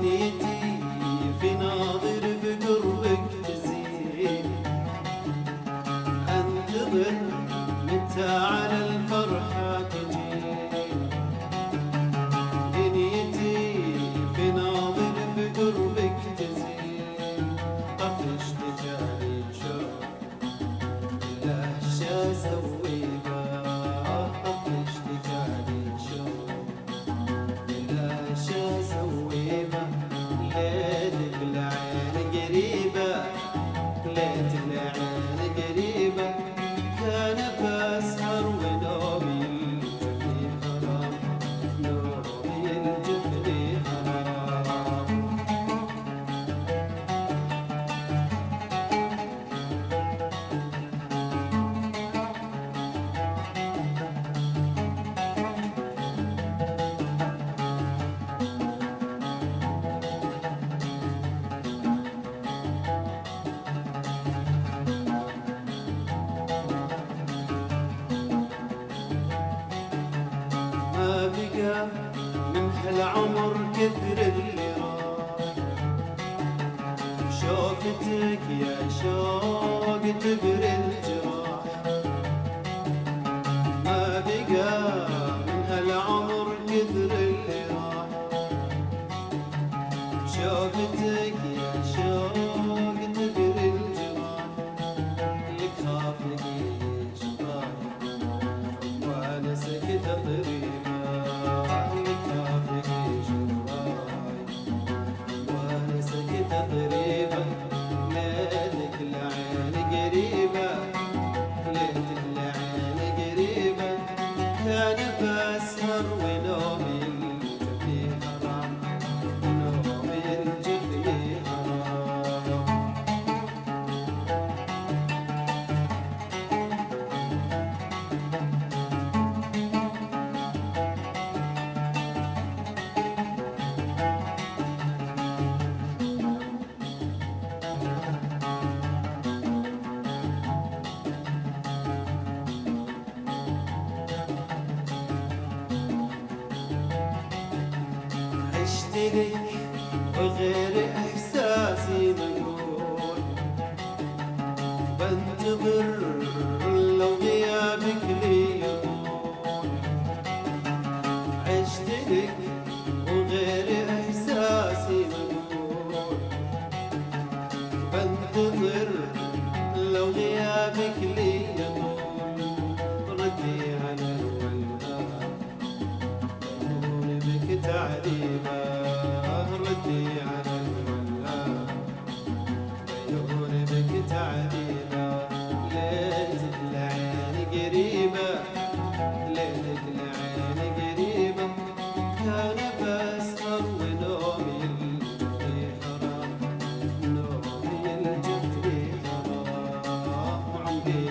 دنيتي في ناظر بقربك تزين، انتظر متى على الفرحة تجين. دنيتي في ناظر بقربك تزين، طفشت جالي شوق لهشة سويبة، طفشت جالي شوق لهشة سويبة. ليلك العين قريبة، ليلة العين قريبة، كان بسهر ونومي الجفني حرام، نومي الجفني حرام. ما بقى من هالعمر كثر اللي راح، شوفتك يا شوق تبري الجراح. ما بقى من هالعمر كثر اللي راح، شوفتك يا شوق تبري الجراح. لك خاف لقيت شباب وانا سكت طريقه، لك خاف لقيت شباب وانا سكت طريقه. ليلك العين قريبه، ليلك العين قريبه، كان بسهر ونومي الجفني حرام، نومي الجفني حرام. عشت لك وغير احساسي مجهول، بنتظر لو غيابك لي يطول. عشت لك وغير احساسي مجهول، بنتظر لو غيابك لي يطول. ردي على الولدان عيوني بك تعذيبه، ردي على الولدان عيوني بك تعذيبه. ليلة العين قريبة، ليلة العين قريبة، كان بسهر ونومي الجفني حرام، نومي الجفني حرام. وعمري